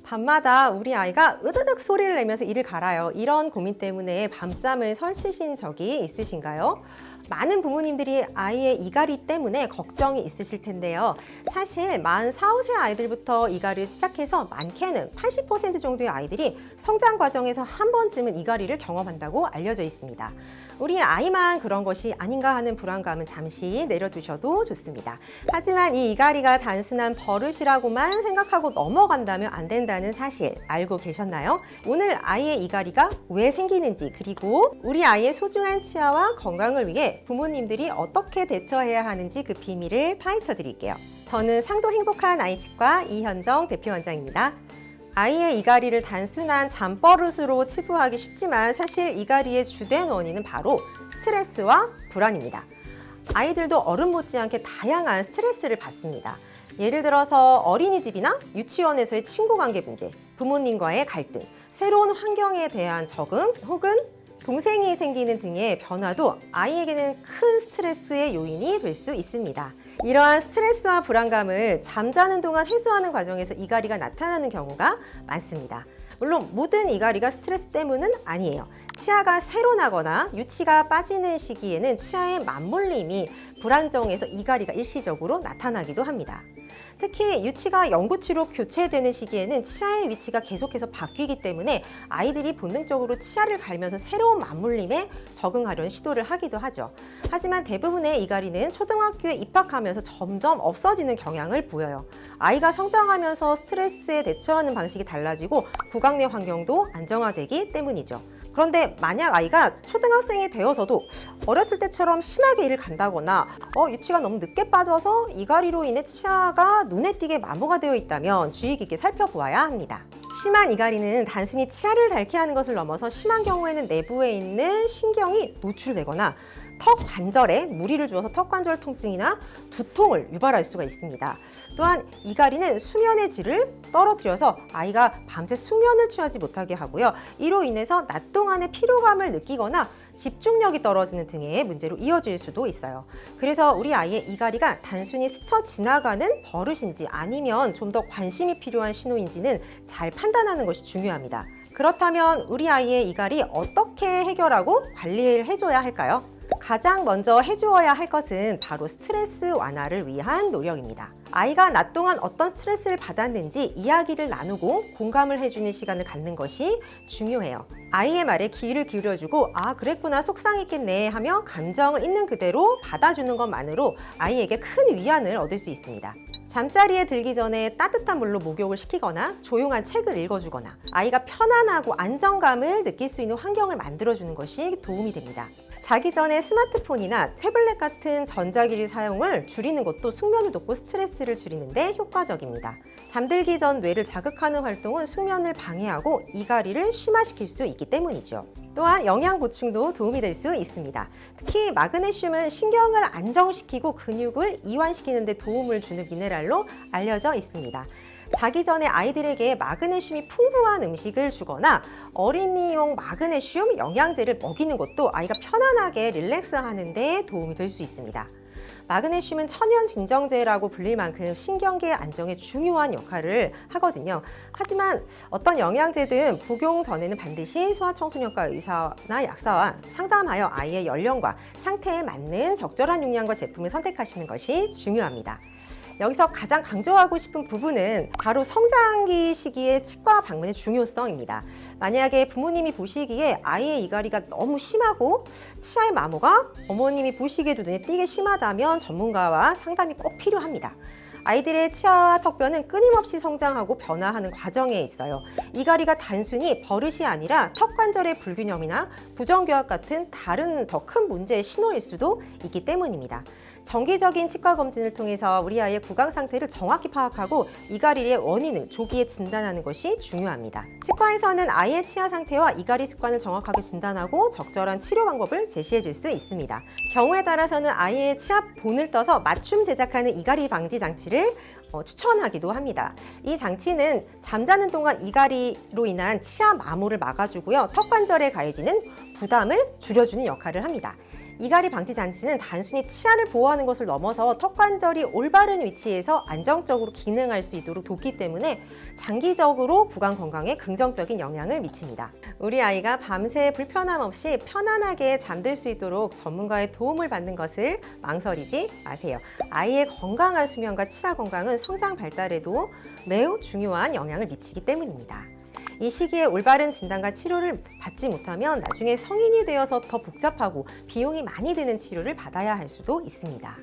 밤마다 우리 아이가 으드득 소리를 내면서 이를 갈아요. 이런 고민 때문에 밤잠을 설치신 적이 있으신가요? 많은 부모님들이 아이의 이갈이 때문에 걱정이 있으실 텐데요. 사실 만 4, 5세 아이들부터 이갈을 시작해서 많게는 80% 정도의 아이들이 성장 과정에서 한 번쯤은 이갈이를 경험한다고 알려져 있습니다. 우리 아이만 그런 것이 아닌가 하는 불안감은 잠시 내려두셔도 좋습니다. 하지만 이 이갈이가 단순한 버릇이라고만 생각하고 넘어간다면 안 된다는 사실 알고 계셨나요? 오늘 아이의 이갈이가 왜 생기는지, 그리고 우리 아이의 소중한 치아와 건강을 위해 부모님들이 어떻게 대처해야 하는지 그 비밀을 파헤쳐 드릴게요. 저는 상도 행복한 아이치과 이현정 대표원장입니다. 아이의 이갈이를 단순한 잠버릇으로 치부하기 쉽지만 사실 이갈이의 주된 원인은 바로 스트레스와 불안입니다. 아이들도 어른 못지않게 다양한 스트레스를 받습니다. 예를 들어서 어린이집이나 유치원에서의 친구 관계 문제, 부모님과의 갈등, 새로운 환경에 대한 적응, 혹은 동생이 생기는 등의 변화도 아이에게는 큰 스트레스의 요인이 될 수 있습니다. 이러한 스트레스와 불안감을 잠자는 동안 해소하는 과정에서 이갈이가 나타나는 경우가 많습니다. 물론 모든 이갈이가 스트레스 때문은 아니에요. 치아가 새로 나거나 유치가 빠지는 시기에는 치아의 맞물림이 불안정해서 이갈이가 일시적으로 나타나기도 합니다. 특히 유치가 영구치로 교체되는 시기에는 치아의 위치가 계속해서 바뀌기 때문에 아이들이 본능적으로 치아를 갈면서 새로운 맞물림에 적응하려는 시도를 하기도 하죠. 하지만 대부분의 이갈이는 초등학교에 입학하면서 점점 없어지는 경향을 보여요. 아이가 성장하면서 스트레스에 대처하는 방식이 달라지고 구강 내 환경도 안정화되기 때문이죠. 그런데 만약 아이가 초등학생이 되어서도 어렸을 때처럼 심하게 이를 간다거나 유치가 너무 늦게 빠져서 이갈이로 인해 치아가 눈에 띄게 마모가 되어 있다면 주의 깊게 살펴보아야 합니다. 심한 이갈이는 단순히 치아를 닳게 하는 것을 넘어서 심한 경우에는 내부에 있는 신경이 노출되거나 턱 관절에 무리를 주어서 턱관절 통증이나 두통을 유발할 수가 있습니다. 또한 이갈이는 수면의 질을 떨어뜨려서 아이가 밤새 숙면을 취하지 못하게 하고요. 이로 인해서 낮 동안의 피로감을 느끼거나 집중력이 떨어지는 등의 문제로 이어질 수도 있어요. 그래서 우리 아이의 이갈이가 단순히 스쳐 지나가는 버릇인지 아니면 좀 더 관심이 필요한 신호인지는 잘 판단하는 것이 중요합니다. 그렇다면 우리 아이의 이갈이 어떻게 해결하고 관리를 해줘야 할까요? 가장 먼저 해주어야 할 것은 바로 스트레스 완화를 위한 노력입니다. 아이가 낮 동안 어떤 스트레스를 받았는지 이야기를 나누고 공감을 해주는 시간을 갖는 것이 중요해요. 아이의 말에 귀를 기울여주고 그랬구나, 속상했겠네 하며 감정을 있는 그대로 받아주는 것만으로 아이에게 큰 위안을 얻을 수 있습니다. 잠자리에 들기 전에 따뜻한 물로 목욕을 시키거나 조용한 책을 읽어주거나 아이가 편안하고 안정감을 느낄 수 있는 환경을 만들어주는 것이 도움이 됩니다. 자기 전에 스마트폰이나 태블릿 같은 전자기기 사용을 줄이는 것도 숙면을 돕고 스트레스를 줄이는 데 효과적입니다. 잠들기 전 뇌를 자극하는 활동은 숙면을 방해하고 이갈이를 심화시킬 수 있기 때문이죠. 또한 영양 보충도 도움이 될 수 있습니다. 특히 마그네슘은 신경을 안정시키고 근육을 이완시키는 데 도움을 주는 미네랄로 알려져 있습니다. 자기 전에 아이들에게 마그네슘이 풍부한 음식을 주거나 어린이용 마그네슘 영양제를 먹이는 것도 아이가 편안하게 릴렉스하는 데 도움이 될 수 있습니다. 마그네슘은 천연 진정제라고 불릴 만큼 신경계 안정에 중요한 역할을 하거든요. 하지만 어떤 영양제든 복용 전에는 반드시 소아청소년과 의사나 약사와 상담하여 아이의 연령과 상태에 맞는 적절한 용량과 제품을 선택하시는 것이 중요합니다. 여기서 가장 강조하고 싶은 부분은 바로 성장기 시기의 치과 방문의 중요성입니다. 만약에 부모님이 보시기에 아이의 이갈이가 너무 심하고 치아의 마모가 어머님이 보시기에도 눈에 띄게 심하다면 전문가와 상담이 꼭 필요합니다. 아이들의 치아와 턱뼈는 끊임없이 성장하고 변화하는 과정에 있어요. 이갈이가 단순히 버릇이 아니라 턱관절의 불균형이나 부정교합 같은 다른 더 큰 문제의 신호일 수도 있기 때문입니다. 정기적인 치과 검진을 통해서 우리 아이의 구강 상태를 정확히 파악하고 이갈이의 원인을 조기에 진단하는 것이 중요합니다. 치과에서는 아이의 치아 상태와 이갈이 습관을 정확하게 진단하고 적절한 치료 방법을 제시해 줄 수 있습니다. 경우에 따라서는 아이의 치아 본을 떠서 맞춤 제작하는 이갈이 방지 장치를 추천하기도 합니다. 이 장치는 잠자는 동안 이갈이로 인한 치아 마모를 막아주고요. 턱관절에 가해지는 부담을 줄여주는 역할을 합니다. 이갈이 방지 장치는 단순히 치아를 보호하는 것을 넘어서 턱 관절이 올바른 위치에서 안정적으로 기능할 수 있도록 돕기 때문에 장기적으로 구강 건강에 긍정적인 영향을 미칩니다. 우리 아이가 밤새 불편함 없이 편안하게 잠들 수 있도록 전문가의 도움을 받는 것을 망설이지 마세요. 아이의 건강한 수면과 치아 건강은 성장 발달에도 매우 중요한 영향을 미치기 때문입니다. 이 시기에 올바른 진단과 치료를 받지 못하면 나중에 성인이 되어서 더 복잡하고 비용이 많이 드는 치료를 받아야 할 수도 있습니다.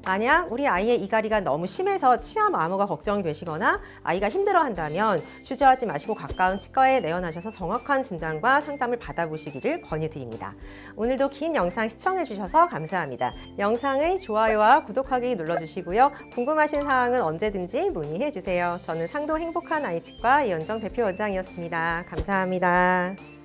만약 우리 아이의 이갈이가 너무 심해서 치아 마모가 걱정이 되시거나 아이가 힘들어한다면 주저하지 마시고 가까운 치과에 내원하셔서 정확한 진단과 상담을 받아보시기를 권유드립니다. 오늘도 긴 영상 시청해주셔서 감사합니다. 영상의 좋아요와 구독하기 눌러주시고요. 궁금하신 사항은 언제든지 문의해주세요. 저는 상도 행복한 아이 치과 이현정 대표 원장이었습니다. 감사합니다.